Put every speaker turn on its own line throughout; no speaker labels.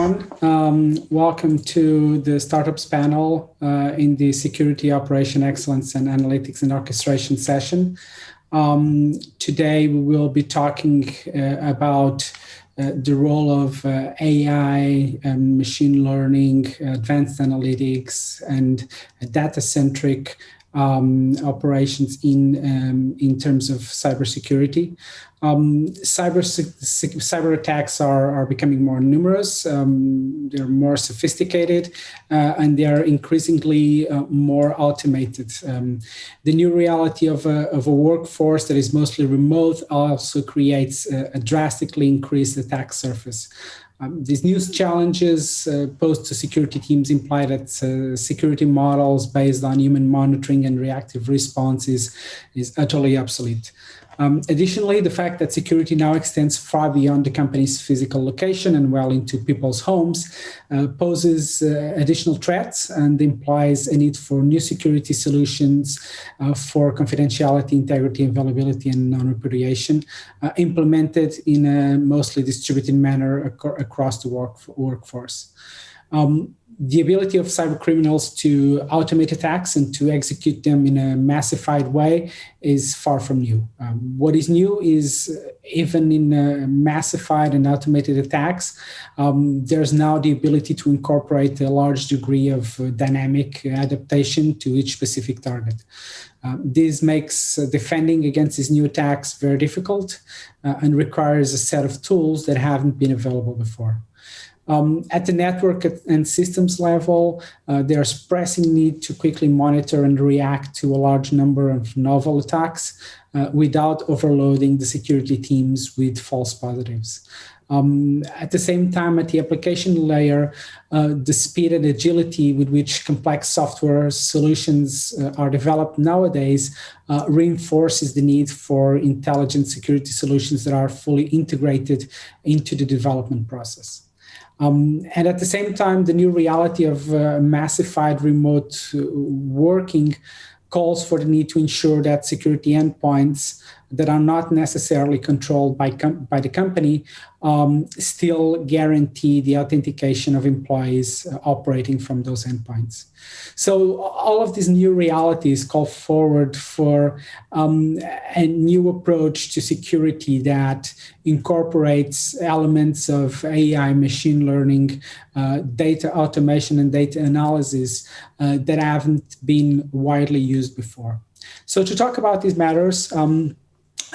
everyone. Welcome to the Startups panel in the Security Operation Excellence and Analytics and Orchestration session. Today we will be talking about the role of AI, machine learning, advanced analytics, and data-centric operations in terms of cybersecurity. Cyber attacks are becoming more numerous. They're more sophisticated, and they are increasingly more automated. The new reality of a workforce that is mostly remote also creates a drastically increased attack surface. These new challenges posed to security teams imply that security models based on human monitoring and reactive response is utterly obsolete. Additionally, the fact that security now extends far beyond the company's physical location and well into people's homes poses additional threats and implies a need for new security solutions for confidentiality, integrity, availability, and non-repudiation, implemented in a mostly distributed manner across the workforce. The ability of cyber criminals to automate attacks and to execute them in a massified way is far from new. What is new is even in massified and automated attacks, there's now the ability to incorporate a large degree of dynamic adaptation to each specific target. This makes defending against these new attacks very difficult and requires a set of tools that haven't been available before. At the network and systems level, there's pressing need to quickly monitor and react to a large number of novel attacks without overloading the security teams with false positives. At the same time, at the application layer, the speed and agility with which complex software solutions are developed nowadays reinforces the need for intelligent security solutions that are fully integrated into the development process. And at the same time, the new reality of massified remote working calls for the need to ensure that security endpoints that are not necessarily controlled by the company still guarantee the authentication of employees operating from those endpoints. So all of these new realities call forward for a new approach to security that incorporates elements of AI, machine learning, data automation, and data analysis that haven't been widely used before. So to talk about these matters,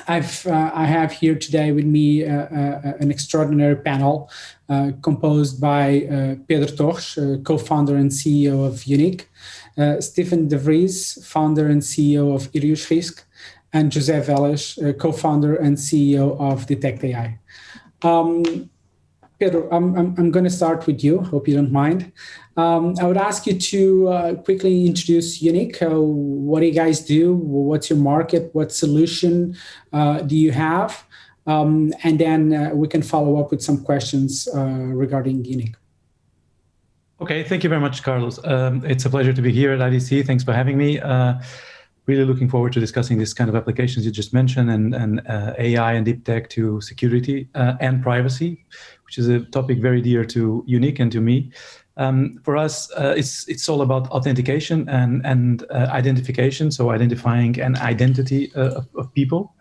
I have here today with me an extraordinary panel composed by Pedro Torres, co-founder and CEO of YooniK, Stephen de Vries, founder and CEO of IriusRisk, and José Velez, co-founder and CEO of Detech.ai. Pedro, I'm going to start with you. Hope you don't mind. I would ask you to quickly introduce YooniK. What do you guys do? What's your market? What solution do you have? And then we can follow up with some questions regarding YooniK.
Okay, thank you very much, Carlos. It's a pleasure to be here at IDC. Thanks for having me. Really looking forward to discussing this kind of applications you just mentioned and AI and deep tech to security and privacy, which is a topic very dear to YooniK and to me. For us, it's all about authentication and identification, so identifying an identity of people.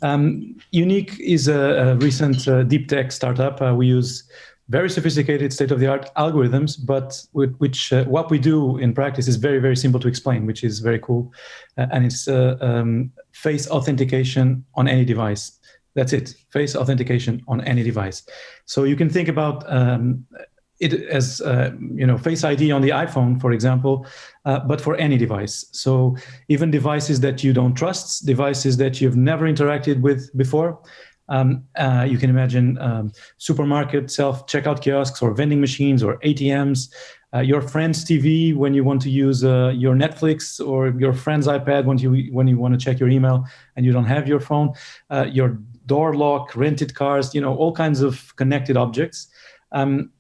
YooniK is a recent deep tech startup. We use very sophisticated state-of-the-art algorithms, but what we do in practice is very, very simple to explain, which is very cool. And it's face authentication on any device. That's it, face authentication on any device. So you can think about it as Face ID on the iPhone, for example, but for any device. So even devices that you don't trust, devices that you've never interacted with before. You can imagine supermarket self-checkout kiosks or vending machines or ATMs, your friend's TV when you want to use your Netflix, or your friend's iPad when you want to check your email and you don't have your phone, your door lock, rented cars, all kinds of connected objects. And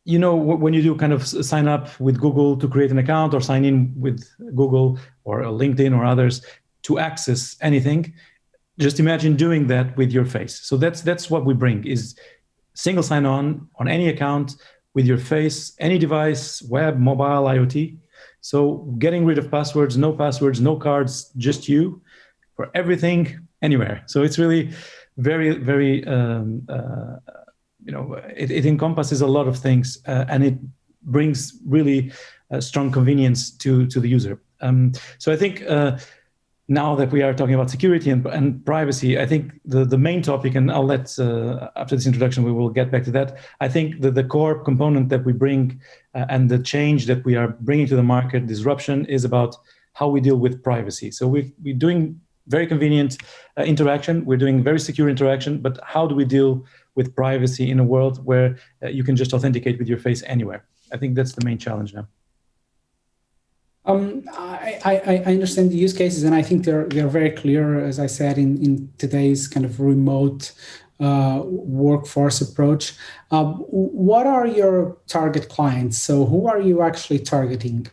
when you do kind of sign up with Google to create an account, or sign in with Google or LinkedIn or others to access anything, just imagine doing that with your face. So that's what we bring, is single sign-on on any account with your face, any device, web, mobile, IoT. So getting rid of passwords, no cards, just you for everything, anywhere. So it's really very, very, it encompasses a lot of things, and it brings really strong convenience to the user. So I think now that we are talking about security and privacy, I think the main topic, and I'll let, after this introduction, we will get back to that. I think the core component that we bring and the change that we are bringing to the market, disruption, is about how we deal with privacy. So we're doing very convenient interaction, we're doing very secure interaction, but how do we deal with privacy in a world where you can just authenticate with your face anywhere? I think that's the main challenge now.
I understand the use cases, and I think they're very clear, as I said, in today's kind of remote workforce approach. What are your target clients? So who are you actually targeting?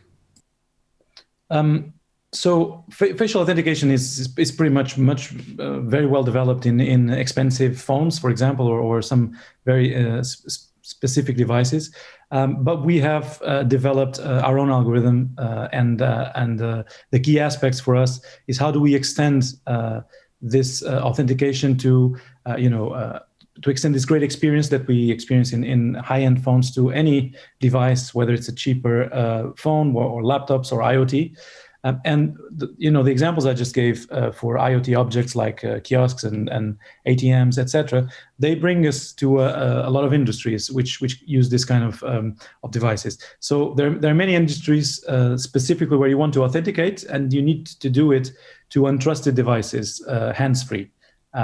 So facial authentication is pretty much very well developed in expensive phones, for example, or some very specific devices. But we have developed our own algorithm, and the key aspects for us is how do we extend this authentication to extend this great experience that we experience in high-end phones to any device, whether it's a cheaper phone or laptops or IoT. And the examples I just gave for IoT objects like kiosks and ATMs, etc., they bring us to a lot of industries which use this kind of devices. So there are many industries specifically where you want to authenticate, and you need to do it to untrusted devices, hands-free.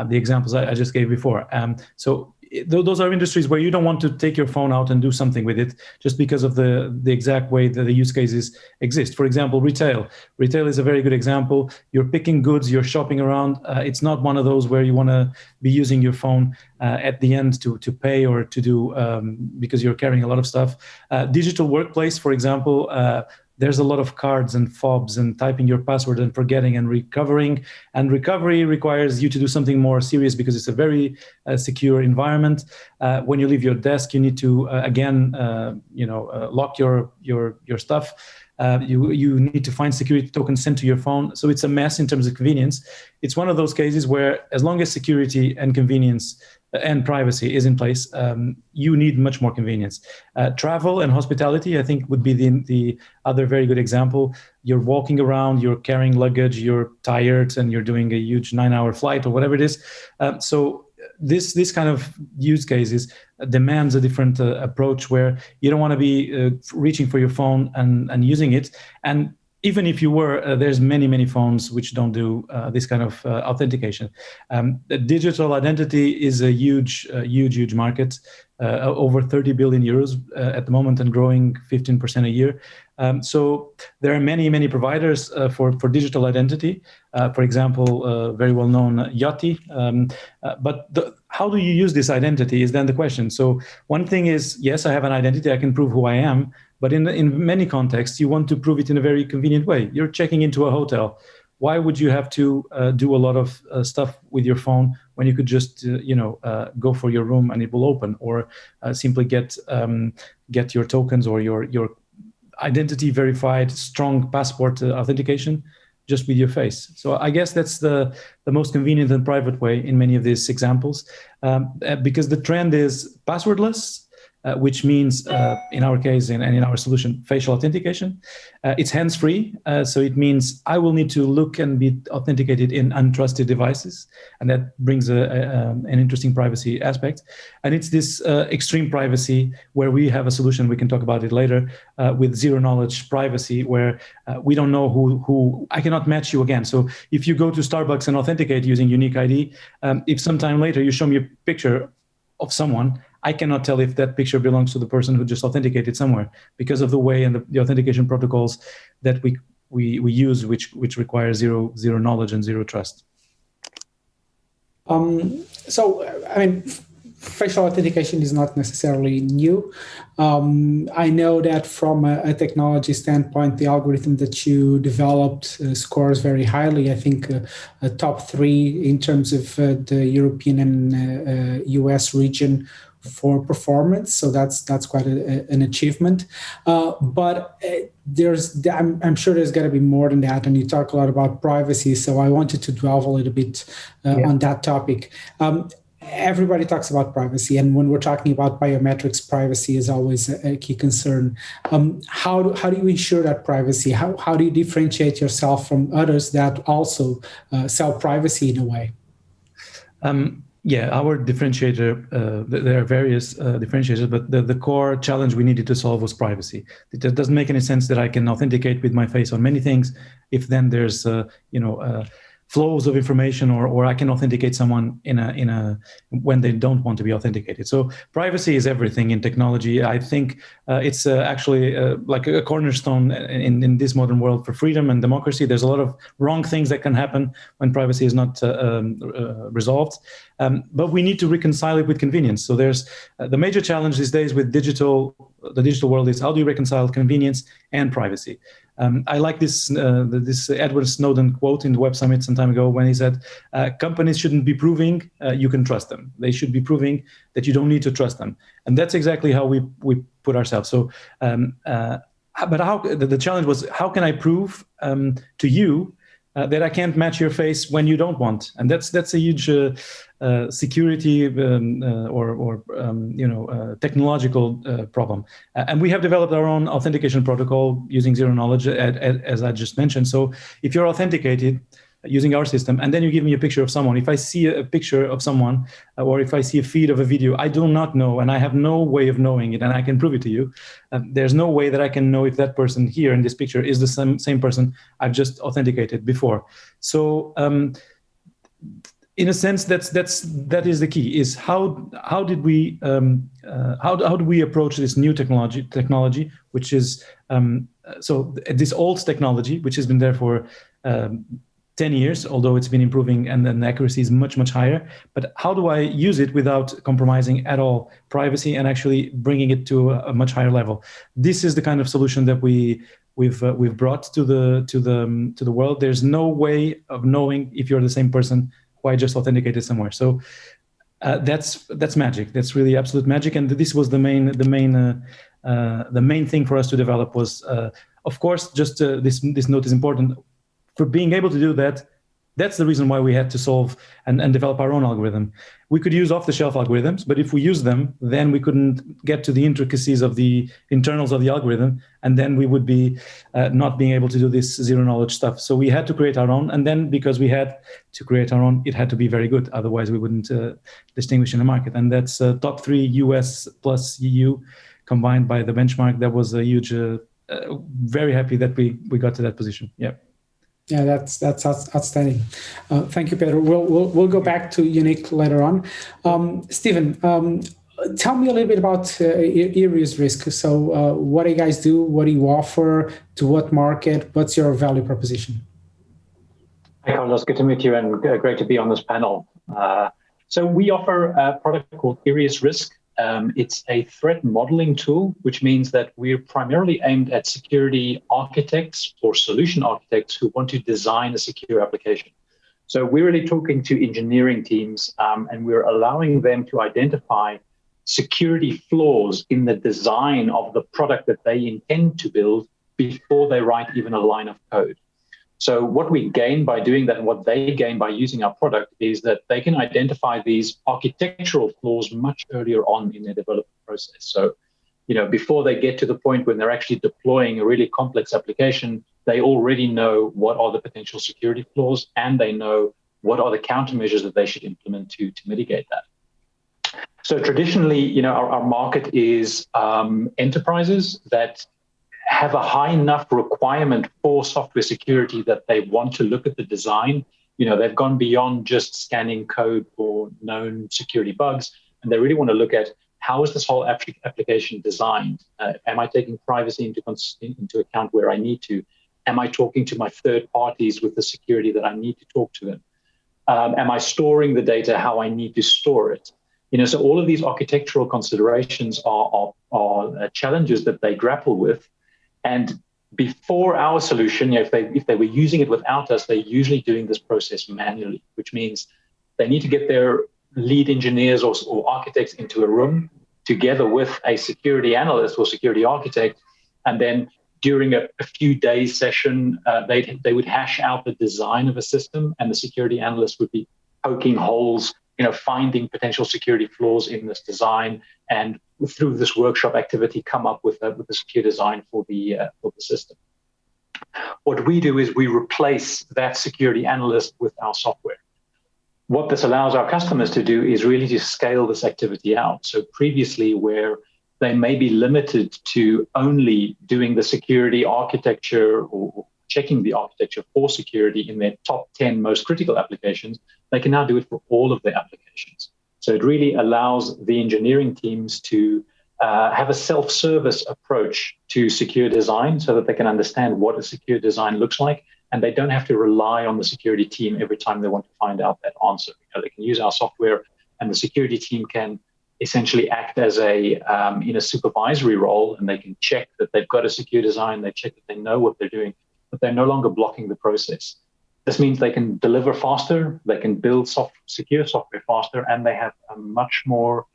The examples I just gave before. So those are industries where you don't want to take your phone out and do something with it just because of the exact way that the use cases exist. For example, retail. Retail is a very good example. You're picking goods, you're shopping around. It's not one of those where you want to be using your phone at the end to pay or to do because you're carrying a lot of stuff. Digital workplace, for example, there's a lot of cards and fobs and typing your password and forgetting and recovering. And recovery requires you to do something more serious because it's a very secure environment. When you leave your desk, you need to, lock your stuff. You need to find security tokens sent to your phone. So it's a mess in terms of convenience. It's one of those cases where as long as security and convenience and privacy is in place, you need much more convenience. Travel and hospitality, I think, would be the other very good example. You're walking around, you're carrying luggage, you're tired, and you're doing a huge 9-hour flight or whatever it is. So this kind of use cases demands a different approach where you don't want to be reaching for your phone and using it. And even if you were, there's many phones which don't do this kind of authentication. The digital identity is a huge market, over 30 billion euros at the moment and growing 15% a year. So there are many providers for digital identity. For example, very well known Yachty. But how do you use this identity is then the question. So one thing is, yes, I have an identity, I can prove who I am. But in many contexts, you want to prove it in a very convenient way. You're checking into a hotel. Why would you have to do a lot of stuff with your phone when you could just go for your room and it will open, or simply get your tokens or your identity verified strong passport authentication just with your face? So I guess that's the most convenient and private way in many of these examples, because the trend is passwordless. Which means, in our case and in our solution, facial authentication. It's hands-free, so it means I will need to look and be authenticated in untrusted devices, and that brings an interesting privacy aspect. And it's this extreme privacy where we have a solution, we can talk about it later, with zero-knowledge privacy, where we don't know who I cannot match you again. So if you go to Starbucks and authenticate using YooniK ID, if sometime later you show me a picture of someone, I cannot tell if that picture belongs to the person who just authenticated somewhere because of the way and the authentication protocols that we use, which require zero knowledge and zero trust.
So, I mean, facial authentication is not necessarily new. I know that from a technology standpoint, the algorithm that you developed scores very highly. I think a top 3 in terms of the European and US region for performance. So that's quite an achievement. But I'm sure there's got to be more than that. And you talk a lot about privacy. So I wanted to delve a little bit on that topic. Everybody talks about privacy, and when we're talking about biometrics, privacy is always a key concern. How do you ensure that privacy? How do you differentiate yourself from others that also sell privacy in a way?
Our differentiator, there are various differentiators, but the core challenge we needed to solve was privacy. It doesn't make any sense that I can authenticate with my face on many things if then there's flows of information, or I can authenticate someone when they don't want to be authenticated. So privacy is everything in technology. I think it's actually like a cornerstone in this modern world for freedom and democracy. There's a lot of wrong things that can happen when privacy is not resolved, but we need to reconcile it with convenience. So there's the major challenge these days with the digital world is how do you reconcile convenience and privacy? I like this Edward Snowden quote in the Web Summit some time ago when he said, companies shouldn't be proving you can trust them. They should be proving that you don't need to trust them. And that's exactly how we put ourselves. So, but the challenge was, how can I prove to you that I can't match your face when you don't want? And that's a huge security or technological problem. And we have developed our own authentication protocol using zero knowledge, as I just mentioned. So if you're authenticated using our system, and then you give me a picture of someone, if I see a picture of someone, or if I see a feed of a video, I do not know, and I have no way of knowing it, and I can prove it to you. There's no way that I can know if that person here in this picture is the same person I've just authenticated before. So in a sense, that is the key, is how do we approach this new technology, which is so this old technology, which has been there for 10 years, although it's been improving and then the accuracy is much, much higher. But how do I use it without compromising at all privacy and actually bringing it to a much higher level? This is the kind of solution that we've brought to the world. There's no way of knowing if you're the same person who I just authenticated somewhere. So that's magic. That's really absolute magic. And this was the main thing for us to develop was, of course, just this note is important. For being able to do that, that's the reason why we had to solve and develop our own algorithm. We could use off-the-shelf algorithms, but if we use them, then we couldn't get to the intricacies of the internals of the algorithm, and then we would be not being able to do this zero-knowledge stuff. So we had to create our own, and then because we had to create our own, it had to be very good. Otherwise, we wouldn't distinguish in the market. And that's top 3 US plus EU combined by the benchmark. That was a huge, very happy that we got to that position. Yeah.
Yeah, that's outstanding. Thank you, Pedro. We'll go back to YooniK later on. Stephen, tell me a little bit about IriusRisk. So, what do you guys do? What do you offer? To what market? What's your value proposition?
Hi, Carlos. Good to meet you, and great to be on this panel. So, we offer a product called IriusRisk. It's a threat modeling tool, which means that we're primarily aimed at security architects or solution architects who want to design a secure application. So we're really talking to engineering teams, and we're allowing them to identify security flaws in the design of the product that they intend to build before they write even a line of code. So what we gain by doing that and what they gain by using our product is that they can identify these architectural flaws much earlier on in their development process. So, before they get to the point when they're actually deploying a really complex application, they already know what are the potential security flaws, and they know what are the countermeasures that they should implement to mitigate that. So traditionally, our market is enterprises that have a high enough requirement for software security that they want to look at the design. They've gone beyond just scanning code for known security bugs, and they really want to look at how is this whole application designed? Am I taking privacy into account where I need to? Am I talking to my third parties with the security that I need to talk to them? Am I storing the data how I need to store it? So all of these architectural considerations are challenges that they grapple with. And before our solution, if they were using it without us, they're usually doing this process manually, which means they need to get their lead engineers or architects into a room together with a security analyst or security architect, and then during a few days session, they would hash out the design of a system, and the security analyst would be poking holes, finding potential security flaws in this design, and through this workshop activity, come up with a secure design for the system. What we do is we replace that security analyst with our software. What this allows our customers to do is really to scale this activity out. So previously, where they may be limited to only doing the security architecture or checking the architecture for security in their top 10 most critical applications, they can now do it for all of their applications. So it really allows the engineering teams to have a self-service approach to secure design so that they can understand what a secure design looks like, and they don't have to rely on the security team every time they want to find out that answer. They can use our software, and the security team can essentially act as in a supervisory role, and they can check that they've got a secure design, they check that they know what they're doing, but they're no longer blocking the process. This means they can deliver faster, they can build secure software faster, and they have a much more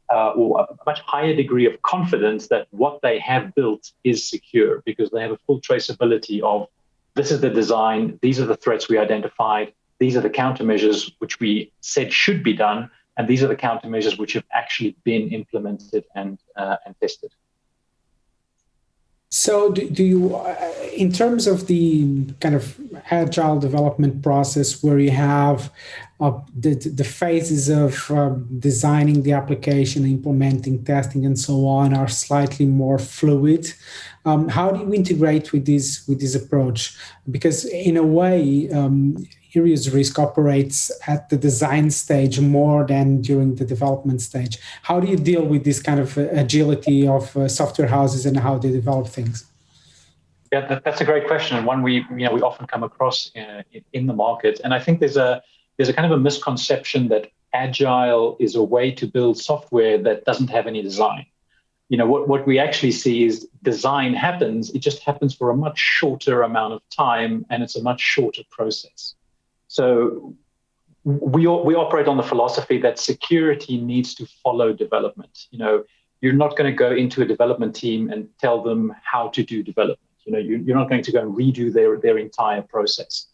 or a much higher degree of confidence that what they have built is secure, because they have a full traceability of this is the design, these are the threats we identified, these are the countermeasures which we said should be done, and these are the countermeasures which have actually been implemented and tested.
So do you, in terms of the kind of agile development process where you have the phases of designing the application, implementing, testing, and so on are slightly more fluid, how do you integrate with this approach? Because in a way, IriusRisk operates at the design stage more than during the development stage. How do you deal with this kind of agility of software houses and how they develop things?
Yeah, that's a great question, and one we often come across in the market. And I think there's a kind of a misconception that agile is a way to build software that doesn't have any design. What we actually see is design happens. It just happens for a much shorter amount of time, and it's a much shorter process. So we operate on the philosophy that security needs to follow development. You're not going to go into a development team and tell them how to do development. You're not going to go and redo their entire process.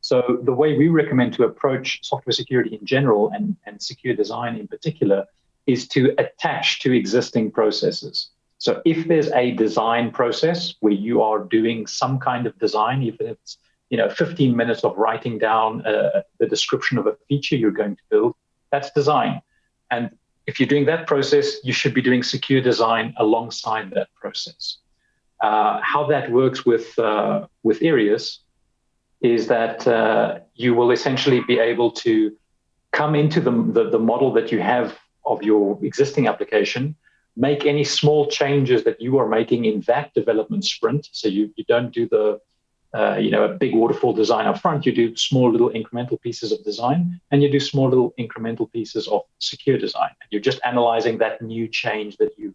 So the way we recommend to approach software security in general and secure design in particular is to attach to existing processes. So if there's a design process where you are doing some kind of design, even if it's 15 minutes of writing down the description of a feature you're going to build, that's design. And if you're doing that process, you should be doing secure design alongside that process. How that works with Irius is that you will essentially be able to come into the model that you have of your existing application, make any small changes that you are making in that development sprint. So you don't do a big waterfall design up front. You do small little incremental pieces of design, and you do small little incremental pieces of secure design. And you're just analyzing that new change that you've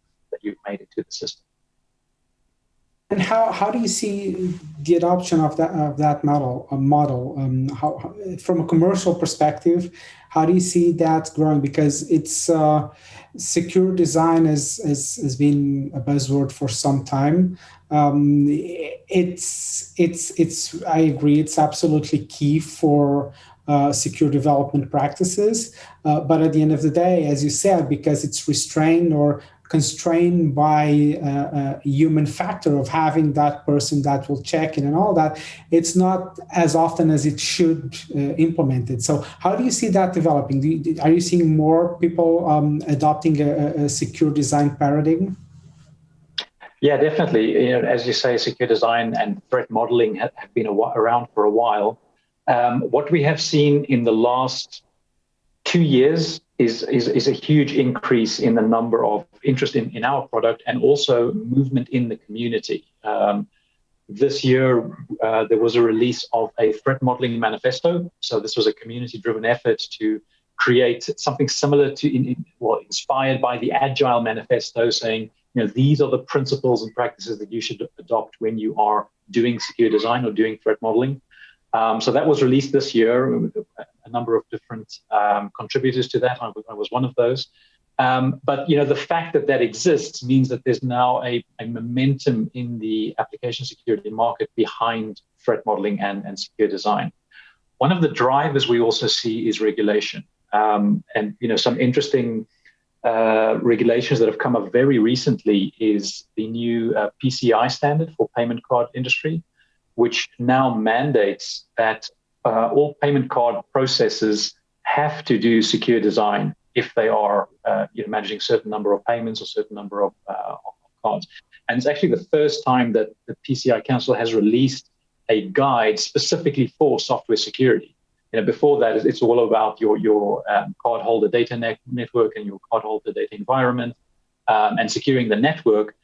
made into the system.
And how do you see the adoption of that model? How, from a commercial perspective, how do you see that growing? Because it's secure design has been a buzzword for some time. It's I agree, it's absolutely key for secure development practices. But at the end of the day, as you said, because it's restrained or constrained by a human factor of having that person that will check in and all that, it's not as often as it should implement it. So how do you see that developing? Are you seeing more people adopting a secure design paradigm?
Yeah, definitely. As you say, secure design and threat modeling have been around for a while. What we have seen in the last 2 years is a huge increase in the number of interest in our product and also movement in the community. This year, there was a release of a threat modeling manifesto. So this was a community-driven effort to create something similar to, inspired by the Agile manifesto, saying, these are the principles and practices that you should adopt when you are doing secure design or doing threat modeling. So that was released this year with a number of different contributors to that. I was one of those. But the fact that that exists means that there's now a momentum in the application security market behind threat modeling and secure design. One of the drivers we also see is regulation. And some interesting regulations that have come up very recently is the new PCI standard for payment card industry, which now mandates that all payment card processors have to do secure design if they are managing a certain number of payments or certain number of cards. And it's actually the first time that the PCI Council has released a guide specifically for software security. Before that, it's all about your cardholder data network and your cardholder data environment and securing the network.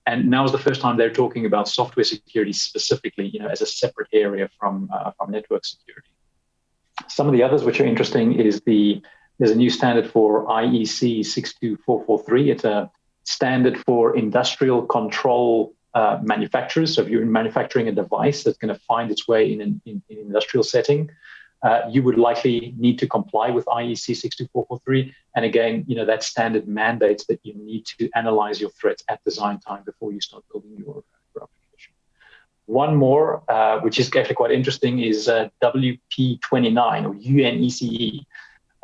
And now is the first time they're talking about software security specifically, as a separate area from network security. Some of the others which are interesting is there's a new standard for IEC 62443. It's a standard for industrial control manufacturers. So if you're manufacturing a device that's going to find its way in an industrial setting, you would likely need to comply with IEC 62443. And again, that standard mandates that you need to analyze your threats at design time before you start building your application. One more, which is actually quite interesting, is WP29 or UNECE.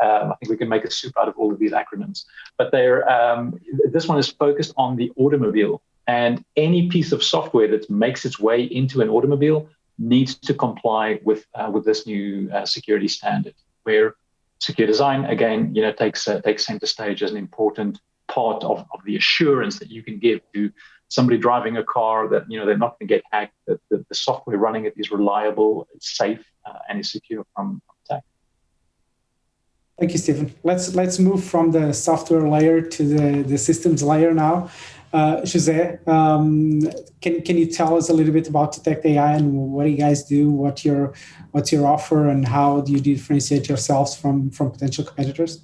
I think we can make a soup out of all of these acronyms. But this one is focused on the automobile. And any piece of software that makes its way into an automobile needs to comply with this new security standard, where secure design, again, takes center stage as an important part of the assurance that you can give to somebody driving a car that they're not going to get hacked, that the software running it is reliable, it's safe, and is secure from attack.
Thank you, Stephen. Let's move from the software layer to the systems layer now. José, can you tell us a little bit about Detech.ai and what do you guys do, what's your offer, and how do you differentiate yourselves from potential competitors?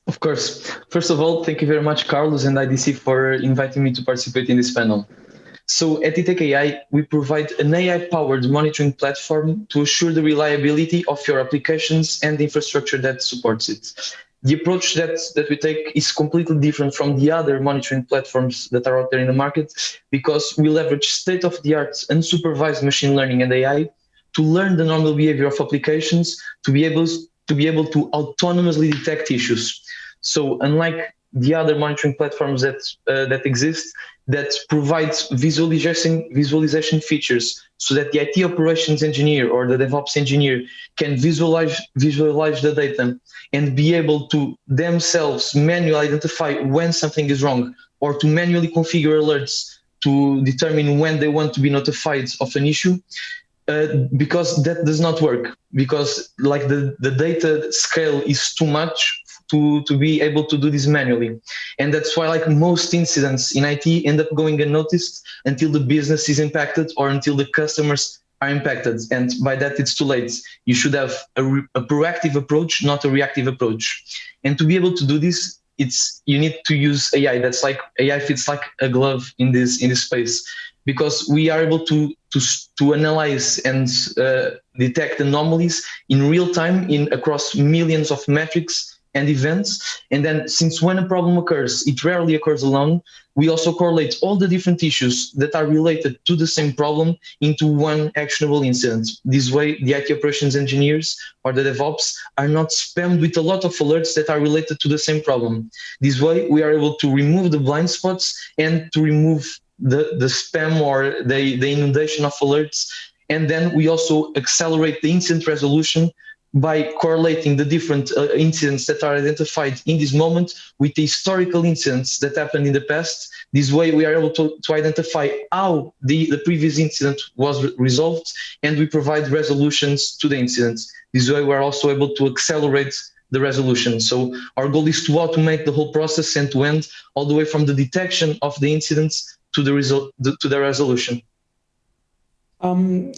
Of course. First of all, thank you very much, Carlos and IDC, for inviting me to participate in this panel. So at Detech.ai, we provide an AI-powered monitoring platform to assure the reliability of your applications and the infrastructure that supports it. The approach that we take is completely different from the other monitoring platforms that are out there in the market, because we leverage state-of-the-art unsupervised machine learning and AI to learn the normal behavior of applications to be able to autonomously detect issues. So unlike the other monitoring platforms that exist, that provides visualization features so that the IT operations engineer or the DevOps engineer can visualize the data and be able to themselves manually identify when something is wrong, or to manually configure alerts to determine when they want to be notified of an issue. Because that does not work, because the data scale is too much to be able to do this manually. And that's why most incidents in IT end up going unnoticed until the business is impacted or until the customers are impacted. And by that, it's too late. You should have a proactive approach, not a reactive approach. And to be able to do this, you need to use AI. AI fits like a glove in this space, because we are able to analyze and detect anomalies in real time across millions of metrics and events. And then, since when a problem occurs, it rarely occurs alone, we also correlate all the different issues that are related to the same problem into one actionable incident. This way, the IT operations engineers or the DevOps are not spammed with a lot of alerts that are related to the same problem. This way, we are able to remove the blind spots and to remove the spam or the inundation of alerts. And then we also accelerate the incident resolution by correlating the different incidents that are identified in this moment with the historical incidents that happened in the past. This way, we are able to identify how the previous incident was resolved, and we provide resolutions to the incidents. This way, we're also able to accelerate the resolution. So our goal is to automate the whole process end to end, all the way from the detection of the incidents to the resolution.
The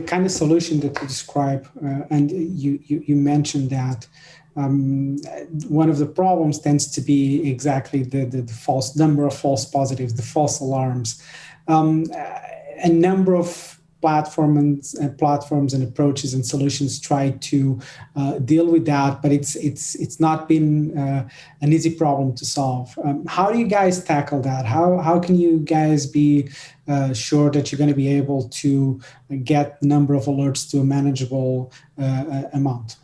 kind of solution that you describe, and you mentioned that one of the problems tends to be exactly the false number of false positives, the false alarms. A number of platforms and approaches and solutions try to deal with that, but it's not been an easy problem to solve. How do you guys tackle that? How can you guys be sure that you're going to be able to get the number of alerts to a manageable amount?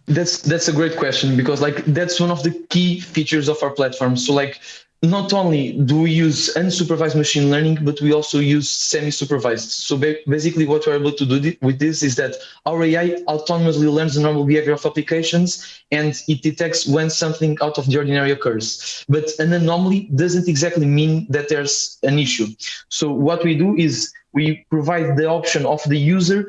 That's a great question, because like that's one of the key features of our platform. So like not only do we use unsupervised machine learning, but we also use semi-supervised. So basically what we're able to do with this is that our AI autonomously learns the normal behavior of applications, and it detects when something out of the ordinary occurs. But an anomaly doesn't exactly mean that there's an issue. So what we do is we provide the option of the user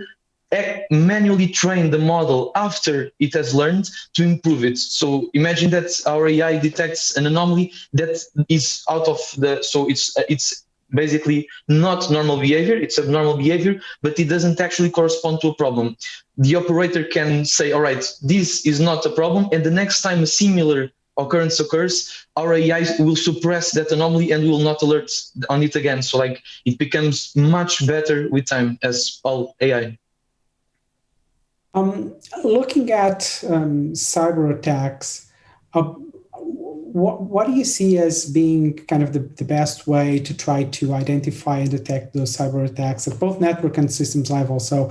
manually train the model after it has learned to improve it. So imagine that our AI detects an anomaly that is out of the, so it's basically not normal behavior, it's abnormal behavior, but it doesn't actually correspond to a problem. The operator can say, all right, this is not a problem, and the next time a similar occurrence occurs, our AI will suppress that anomaly and will not alert on it again. So like it becomes much better with time, as all AI.
Looking at cyber attacks, what do you see as being kind of the best way to try to identify and detect those cyber attacks at both network and systems level? So,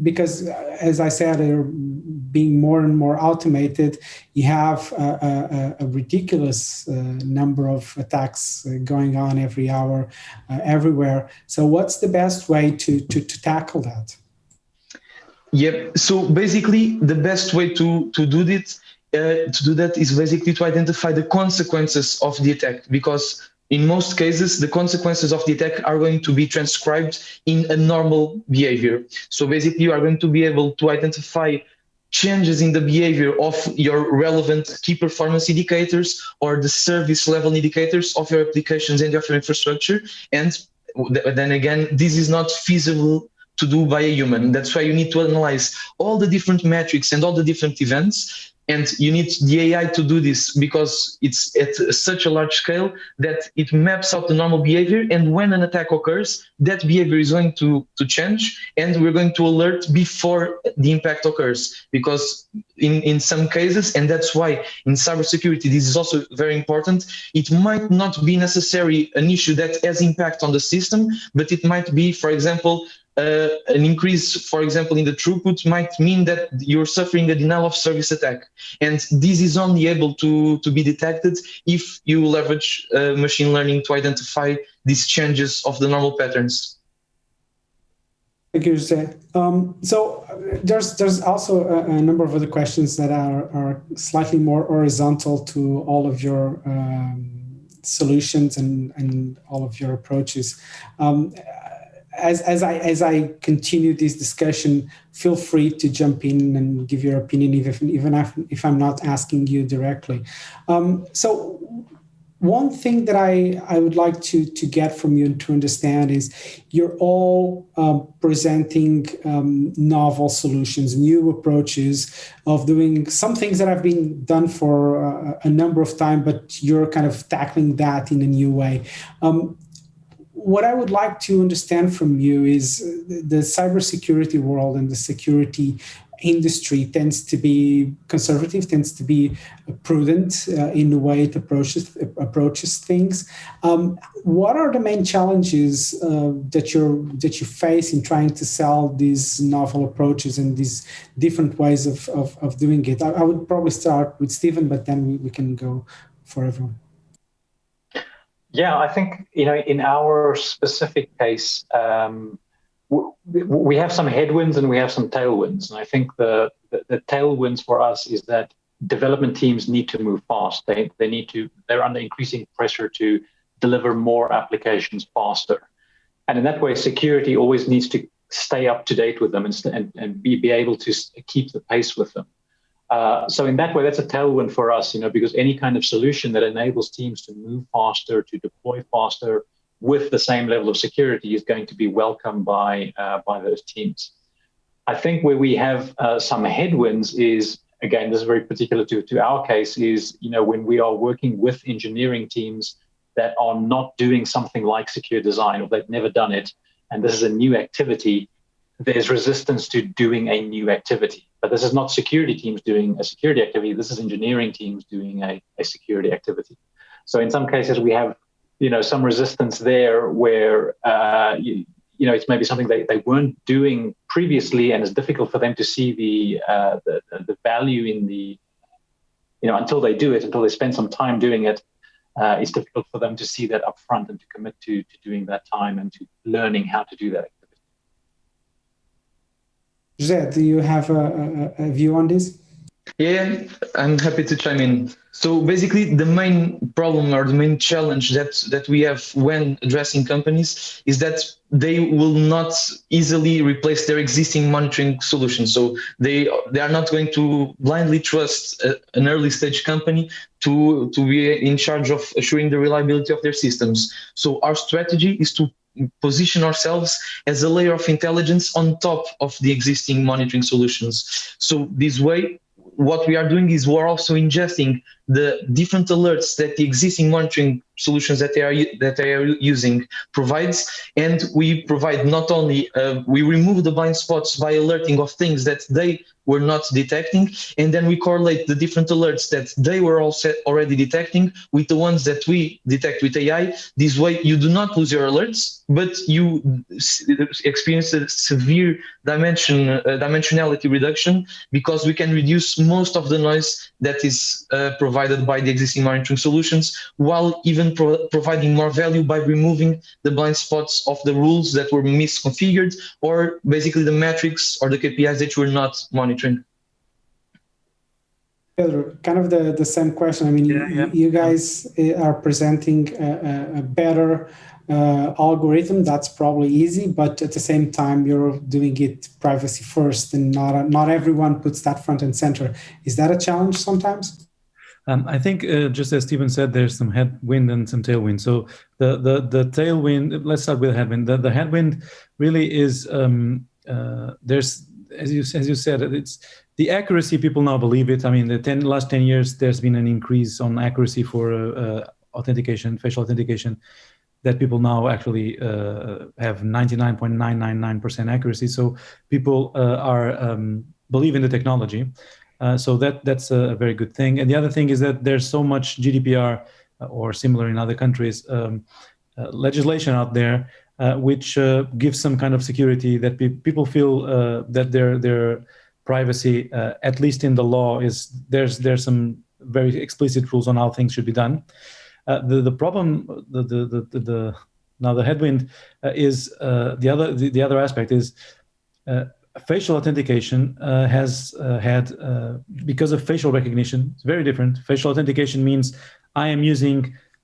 because as I said, they're being more and more automated, you have a ridiculous number of attacks going on every hour, everywhere. So what's the best way to tackle that?
Yep. So basically, the best way to do that is basically to identify the consequences of the attack, because in most cases, the consequences of the attack are going to be transcribed in a normal behavior. So basically, you are going to be able to identify changes in the behavior of your relevant key performance indicators or the service level indicators of your applications and of your infrastructure. And then again, this is not feasible to do by a human. That's why you need to analyze all the different metrics and all the different events. And you need the AI to do this because it's at such a large scale that it maps out the normal behavior. And when an attack occurs, that behavior is going to change, and we're going to alert before the impact occurs. Because in some cases, and that's why in cybersecurity, this is also very important, it might not be necessarily an issue that has impact on the system, but it might be, for example, an increase, for example, in the throughput might mean that you're suffering a denial of service attack. And this is only able to be detected if you leverage machine learning to identify these changes of the normal patterns.
Thank you, José. So there's also a number of other questions that are slightly more horizontal to all of your solutions and all of your approaches. As I continue this discussion, feel free to jump in and give your opinion, even if I'm not asking you directly. So one thing that I would like to get from you and to understand is you're all presenting novel solutions, new approaches of doing some things that have been done for a number of time, but you're kind of tackling that in a new way. What I would like to understand from you is the cybersecurity world and the security industry tends to be conservative, tends to be prudent in the way it approaches things. What are the main challenges that you face in trying to sell these novel approaches and these different ways of doing it? I would probably start with Stephen, but then we can go for everyone.
Yeah, I think, in our specific case, we have some headwinds and we have some tailwinds. And I think the tailwinds for us is that development teams need to move fast. They're under increasing pressure to deliver more applications faster. And in that way, security always needs to stay up to date with them and be able to keep the pace with them. So in that way, that's a tailwind for us, because any kind of solution that enables teams to move faster, to deploy faster with the same level of security is going to be welcomed by those teams. I think where we have some headwinds is, again, this is very particular to our case, is when we are working with engineering teams that are not doing something like secure design, or they've never done it, and this is a new activity, there's resistance to doing a new activity. But this is not security teams doing a security activity. This is engineering teams doing a security activity. So in some cases, we have, some resistance there where, it's maybe something they weren't doing previously, and it's difficult for them to see the value in the, until they do it, until they spend some time doing it. It's difficult for them to see that upfront and to commit to doing that time and to learning how to do that activity.
José, do you have a view on this?
Yeah, I'm happy to chime in. So basically, the main problem or the main challenge that we have when addressing companies is that they will not easily replace their existing monitoring solutions. So they are not going to blindly trust an early stage company to be in charge of assuring the reliability of their systems. So our strategy is to position ourselves as a layer of intelligence on top of the existing monitoring solutions. So this way, what we are doing is we're also ingesting the different alerts that the existing monitoring solutions that they are using provides, and we provide not only we remove the blind spots by alerting of things that they were not detecting, and then we correlate the different alerts that they were already detecting with the ones that we detect with AI. This way, you do not lose your alerts, but you experience a severe dimensionality reduction, because we can reduce most of the noise that is provided by the existing monitoring solutions, while even providing more value by removing the blind spots of the rules that were misconfigured, or basically the metrics or the KPIs that you were not monitoring.
Pedro, kind of the same question. I mean, you guys are presenting a better algorithm. That's probably easy, but at the same time, you're doing it privacy first, and not everyone puts that front and center. Is that a challenge sometimes?
I think, just as Stephen said, there's some headwind and some tailwind. So the tailwind, let's start with headwind. The headwind really is, there's, as you said, it's the accuracy. People now believe it. I mean, the last 10 years, there's been an increase on accuracy for authentication, facial authentication, that people now actually have 99.999% accuracy. So people believe in the technology. So that's a very good thing. And the other thing is that there's so much GDPR or similar in other countries legislation out there which gives some kind of security that people feel that their privacy, at least in the law, is there's some very explicit rules on how things should be done. The problem, now the headwind is the other aspect is. Facial authentication has had, because of facial recognition, it's very different. Facial authentication means I've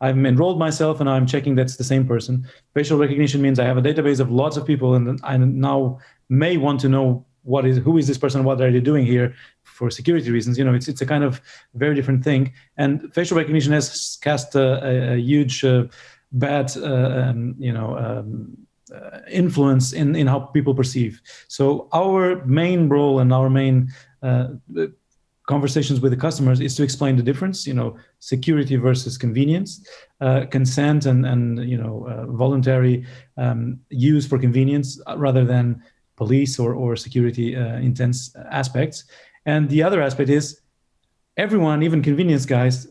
enrolled myself and I'm checking that's the same person. Facial recognition means I have a database of lots of people and I now may want to know who is this person, what are they doing here for security reasons. It's a kind of very different thing. And facial recognition has cast a huge bad, influence in how people perceive. So our main role and our main conversations with the customers is to explain the difference, security versus convenience, consent and voluntary use for convenience rather than police or security intense aspects. And the other aspect is everyone, even convenience guys,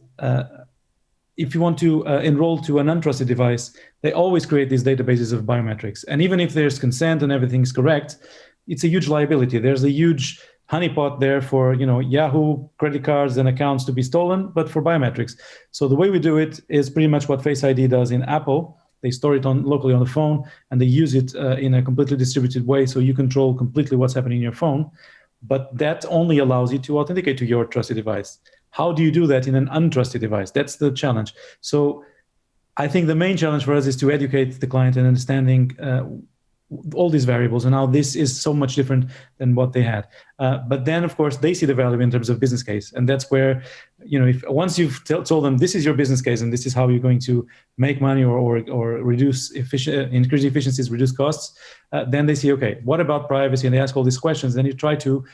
if you want to enroll to an untrusted device, they always create these databases of biometrics. And even if there's consent and everything's correct, it's a huge liability. There's a huge honeypot there for Yahoo credit cards and accounts to be stolen, but for biometrics. So the way we do it is pretty much what Face ID does in Apple. They store it locally on the phone, and they use it in a completely distributed way, so you control completely what's happening in your phone. But that only allows you to authenticate to your trusted device. How do you do that in an untrusted device? That's the challenge. So I think the main challenge for us is to educate the client in understanding all these variables and how this is so much different than what they had. But then, of course, they see the value in terms of business case. And that's where, if once you've told them this is your business case and this is how you're going to make money or increase efficiencies, reduce costs, then they see, okay, what about privacy? And they ask all these questions. Then you try to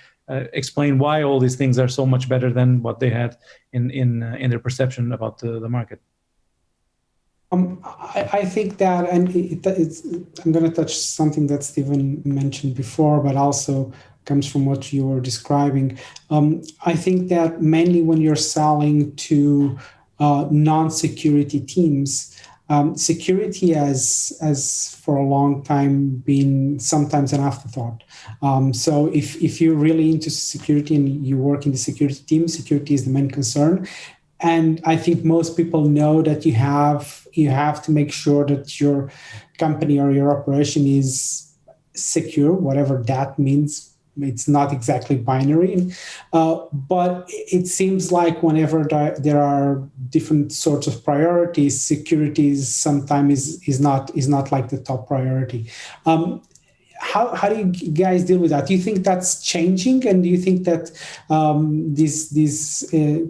explain why all these things are so much better than what they had in their perception about the market.
I think that, and I'm going to touch something that Stephen mentioned before, but also comes from what you were describing. I think that mainly when you're selling to non-security teams, security has for a long time been sometimes an afterthought. So if you're really into security and you work in the security team, security is the main concern. And I think most people know that you have to make sure that your company or your operation is secure, whatever that means. It's not exactly binary, but it seems like whenever there are different sorts of priorities, security sometimes is not like the top priority. How do you guys deal with that? Do you think that's changing, and do you think that this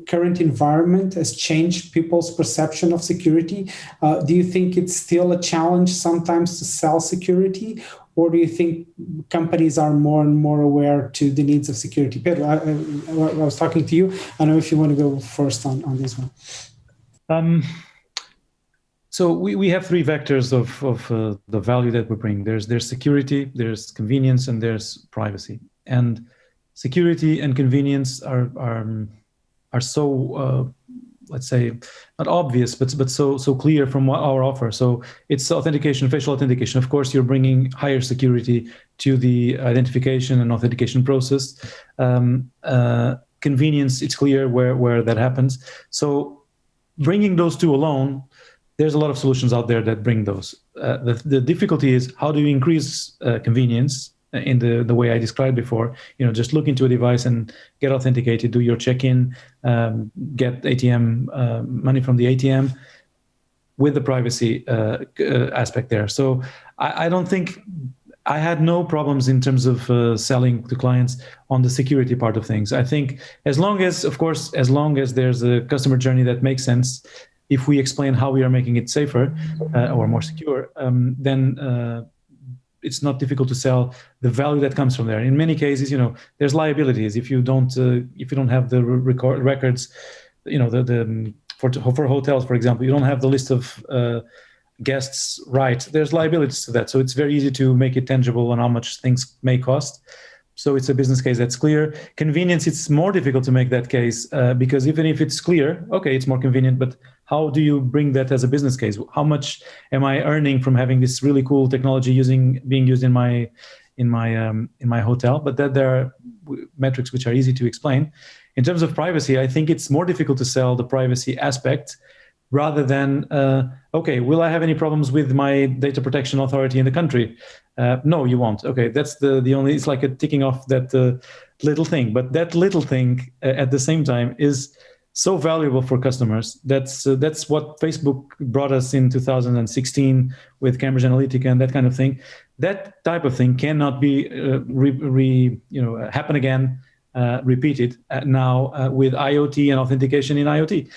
current environment has changed people's perception of security? Do you think it's still a challenge sometimes to sell security, or do you think companies are more and more aware to the needs of security? Pedro, I was talking to you. I don't know if you want to go first on this one.
So we have three vectors of the value that we bring. There's security, there's convenience, and there's privacy. And security and convenience are so let's say not obvious, but so clear from our offer. So it's authentication, facial authentication. Of course, you're bringing higher security to the identification and authentication process. Convenience, it's clear where that happens. So bringing those two alone, there's a lot of solutions out there that bring those. The difficulty is, how do you increase convenience in the way I described before? Just look into a device and get authenticated, do your check-in, get ATM money from the ATM with the privacy aspect there. So I don't think I had no problems in terms of selling to clients on the security part of things. I think as long as there's a customer journey that makes sense, if we explain how we are making it safer or more secure, then it's not difficult to sell the value that comes from there. In many cases, there's liabilities if you don't have the records. For hotels, for example, you don't have the list of guests right. There's liabilities to that, so it's very easy to make it tangible on how much things may cost. So it's a business case that's clear. Convenience, it's more difficult to make that case because even if it's clear, okay, it's more convenient, but how do you bring that as a business case? How much am I earning from having this really cool technology being used in my hotel? But that there are metrics which are easy to explain. In terms of privacy, I think it's more difficult to sell the privacy aspect rather than, okay, will I have any problems with my data protection authority in the country? No, you won't. Okay, that's the only, it's like a ticking off that little thing. But that little thing at the same time is so valuable for customers. That's what Facebook brought us in 2016 with Cambridge Analytica and that kind of thing. That type of thing cannot be happen again. Repeated now with IoT and authentication in IoT.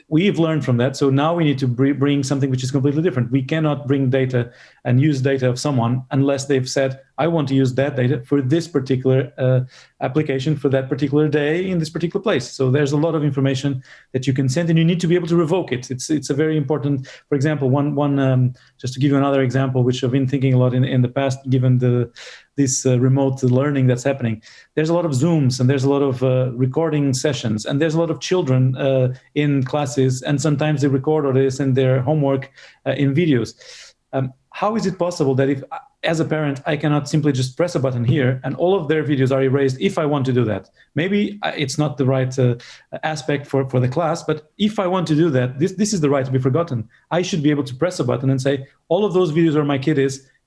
We've learned from that, so now we need to bring something which is completely different. We cannot bring data and use data of someone unless they've said, I want to use that data for this particular application for that particular day in this particular place. So there's a lot of information that you can send, and you need to be able to revoke it. It's a very important, for example, one just to give you another example, which I've been thinking a lot in the past, given this remote learning that's happening. There's a lot of Zooms, and there's a lot of recording sessions, and there's a lot of children in classes, and sometimes they record or they send their homework in videos. How is it possible that if, as a parent, I cannot simply just press a button here and all of their videos are erased if I want to do that? Maybe it's not the right aspect for the class, but if I want to do that, this is the right to be forgotten. I should be able to press a button and say, all of those videos where my kid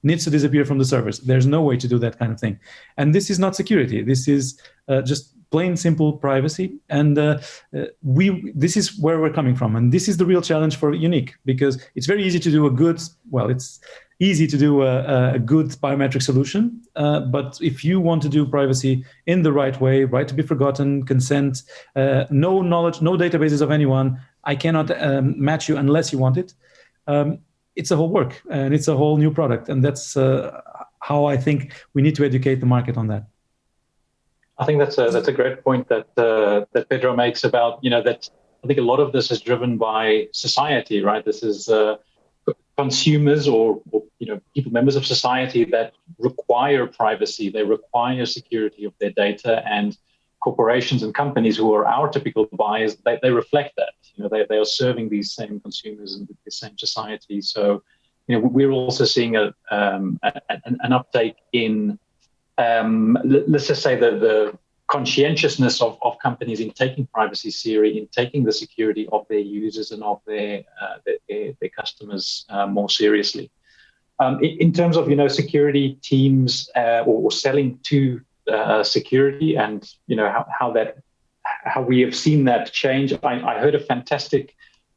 needs to disappear from the servers. There's no way to do that kind of thing. And this is not security. This is just plain simple privacy. And this is where we're coming from. And this is the real challenge for YooniK, because it's very easy to do it's easy to do a good biometric solution. But if you want to do privacy in the right way, right to be forgotten, consent, no knowledge, no databases of anyone, I cannot match you unless you want it. It's a whole work, and it's a whole new product. And that's how I think we need to educate the market on that.
I think that's a great point that Pedro makes about, that I think a lot of this is driven by society, right? This is consumers or people, members of society that require privacy, they require security of their data, and corporations and companies who are our typical buyers, they reflect that. They are serving these same consumers and the same society. So, we're also seeing an uptake in, let's just say, the conscientiousness of companies in taking privacy seriously, in taking the security of their users and of their customers more seriously. In terms of security teams or selling to security, and how we have seen that change. I heard a fantastic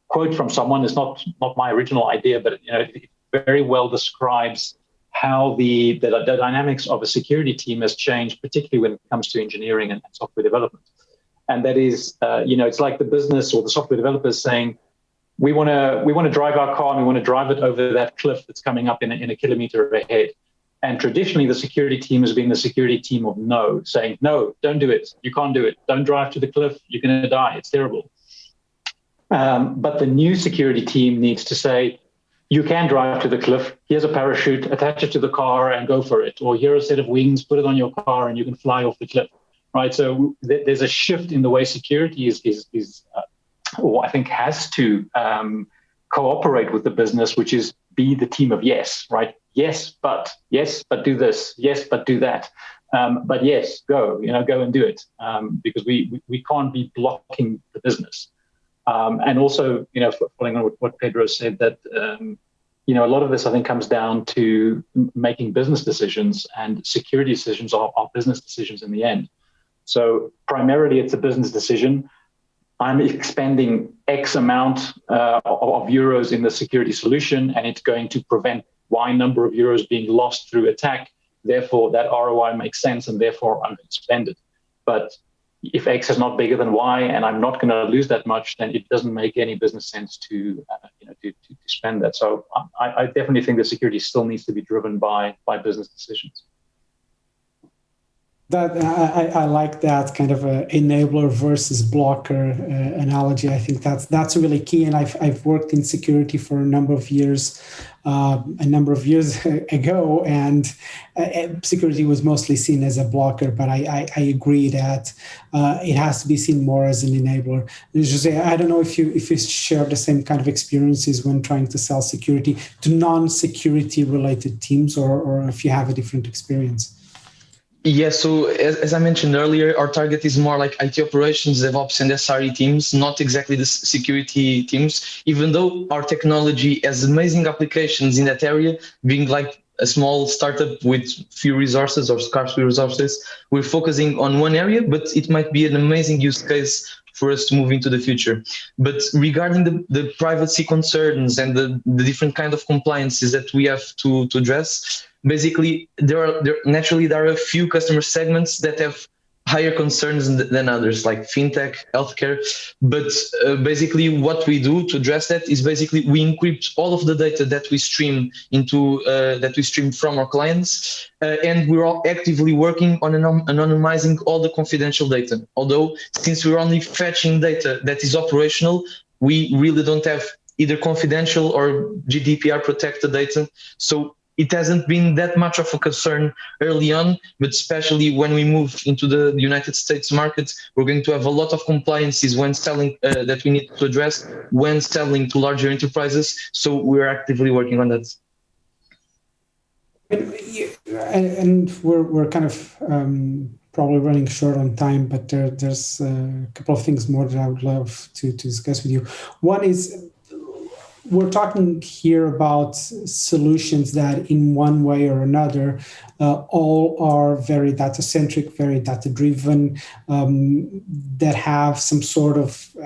quote from someone. It's not my original idea, but it very well describes how the dynamics of a security team has changed, particularly when it comes to engineering and software development. And that is, it's like the business or the software developers saying, we want to drive our car and we want to drive it over that cliff that's coming up in a kilometer ahead. And traditionally, the security team has been the security team of no, saying, no, don't do it. You can't do it. Don't drive to the cliff. You're going to die. It's terrible. But the new security team needs to say, you can drive to the cliff. Here's a parachute, attach it to the car and go for it. Or here's a set of wings, put it on your car and you can fly off the cliff, right? So there's a shift in the way security or I think has to cooperate with the business, which is be the team of yes, right? Yes, but do this. Yes, but do that. But yes, go and do it, because we can't be blocking the business. And also, following on what Pedro said, that a lot of this I think comes down to making business decisions, and security decisions are business decisions in the end. So primarily, it's a business decision. I'm expending X amount of euros in the security solution, and it's going to prevent Y number of euros being lost through attack. Therefore, that ROI makes sense, and therefore I'm going to spend it. But if X is not bigger than Y, and I'm not going to lose that much, then it doesn't make any business sense to spend that. So I definitely think that security still needs to be driven by business decisions.
That I like that kind of a enabler versus blocker analogy. I think that's really key. And I've worked in security for a number of years ago, and security was mostly seen as a blocker. But I agree that it has to be seen more as an enabler. José, I don't know if you share the same kind of experiences when trying to sell security to non-security related teams, or if you have a different experience.
Yeah, so as I mentioned earlier, our target is more like IT operations, DevOps, and SRE teams, not exactly the security teams, even though our technology has amazing applications in that area, being like a small startup with few resources or scarce resources. We're focusing on one area, but it might be an amazing use case for us to move into the future. But regarding the privacy concerns and the different kind of compliances that we have to address, basically, there are a few customer segments that have higher concerns than others, like fintech, healthcare. But basically, what we do to address that is basically we encrypt all of the data that we stream from our clients, and we're all actively working on anonymizing all the confidential data. Although, since we're only fetching data that is operational, we really don't have either confidential or GDPR protected data. So it hasn't been that much of a concern early on, but especially when we move into the United States market, we're going to have a lot of compliances when selling that we need to address when selling to larger enterprises. So we're actively working on that.
And we're kind of probably running short on time, but there's a couple of things more that I would love to discuss with you. One is, we're talking here about solutions that in one way or another all are very data-centric, very data-driven, that have some sort of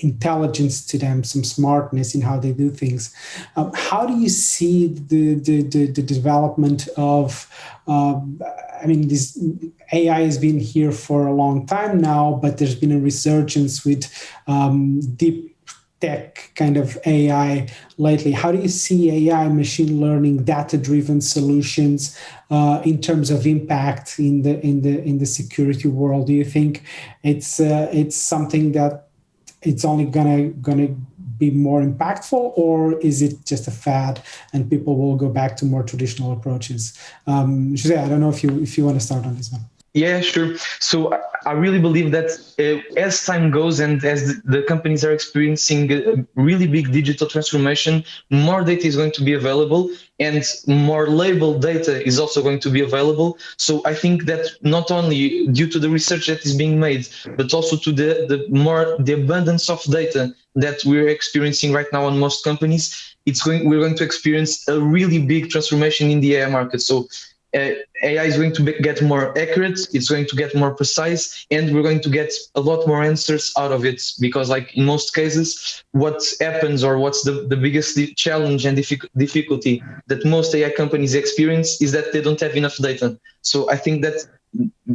intelligence to them, some smartness in how they do things. How do you see the development of, this AI has been here for a long time now, but there's been a resurgence with deep tech kind of AI lately. How do you see AI, machine learning, data-driven solutions in terms of impact in the security world? Do you think it's something that it's only gonna be more impactful, or is it just a fad and people will go back to more traditional approaches? José, I don't know if you want to start on this one.
Yeah, sure. So I really believe that as time goes and as the companies are experiencing a really big digital transformation, more data is going to be available and more labeled data is also going to be available. So I think that not only due to the research that is being made, but also to the abundance of data that we're experiencing right now on most companies, we're going to experience a really big transformation in the AI market. So AI is going to get more accurate, it's going to get more precise, and we're going to get a lot more answers out of it. Because like in most cases, what happens or what's the biggest challenge and difficulty that most AI companies experience is that they don't have enough data. So I think that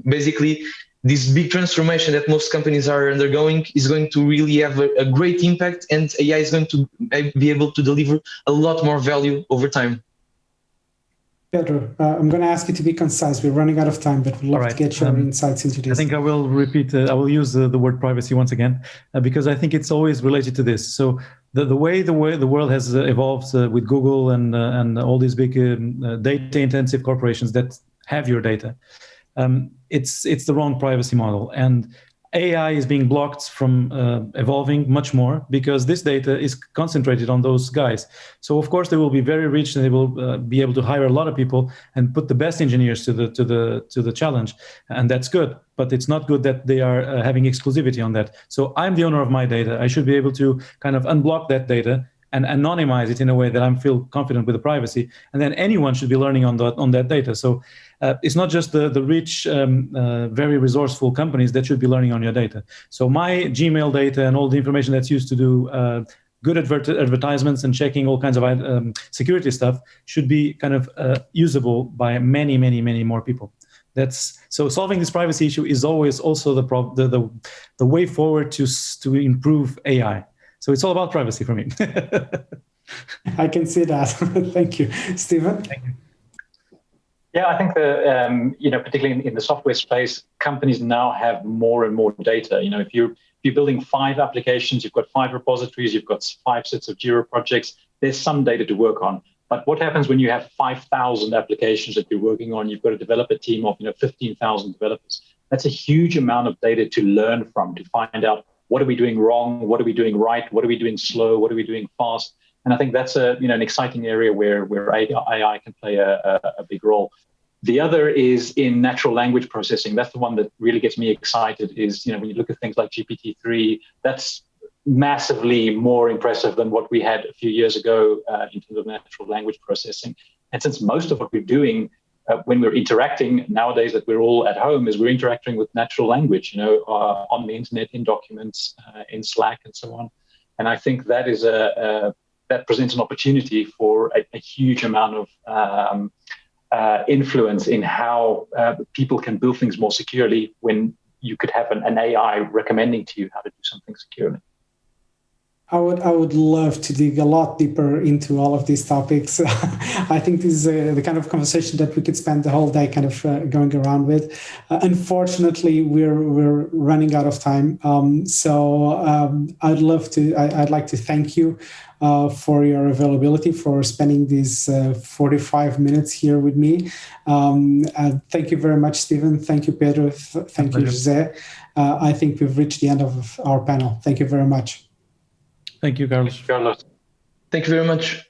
basically this big transformation that most companies are undergoing is going to really have a great impact, and AI is going to be able to deliver a lot more value over time.
Pedro, I'm going to ask you to be concise. We're running out of time, but we'd love to get your insights into this.
I think I will repeat, I will use the word privacy once again, because I think it's always related to this. So the way the world has evolved with Google and all these big data-intensive corporations that have your data, it's the wrong privacy model. And AI is being blocked from evolving much more because this data is concentrated on those guys. So of course they will be very rich and they will be able to hire a lot of people and put the best engineers to the challenge, and that's good. But it's not good that they are having exclusivity on that. So I'm the owner of my data. I should be able to kind of unblock that data and anonymize it in a way that I feel confident with the privacy, and then anyone should be learning on that data. So it's not just the rich, very resourceful companies that should be learning on your data. So my Gmail data and all the information that's used to do good advertisements and checking all kinds of security stuff should be kind of usable by many, many, many more people. So solving this privacy issue is always also the way forward to improve AI. So it's all about privacy for me.
I can see that. Thank you. Stephen?
Thank you.
Yeah, I think that, particularly in the software space, companies now have more and more data. If you're building 5 applications, you've got 5 repositories, you've got 5 sets of Jira projects, there's some data to work on. But what happens when you have 5,000 applications that you're working on? You've got a developer team of 15,000 developers. That's a huge amount of data to learn from, to find out what are we doing wrong, what are we doing right, what are we doing slow, what are we doing fast. And I think that's an exciting area where AI can play a big role. The other is in natural language processing. That's the one that really gets me excited. Is when you look at things like GPT-3, that's massively more impressive than what we had a few years ago in terms of natural language processing. And since most of what we're doing when we're interacting nowadays, that we're all at home, is we're interacting with natural language, on the internet, in documents, in Slack, and so on. And I think that is that presents an opportunity for a huge amount of influence in how people can build things more securely when you could have an AI recommending to you how to do something securely.
I would love to dig a lot deeper into all of these topics. I think this is the kind of conversation that we could spend the whole day kind of going around with. Unfortunately, we're running out of time. I'd like to thank you for your availability, for spending these 45 minutes here with me. Thank you very much, Stephen. Thank you, Pedro. Thank you, José. I think we've reached the end of our panel. Thank you very much.
Thank you, Carlos.
Thank you very much.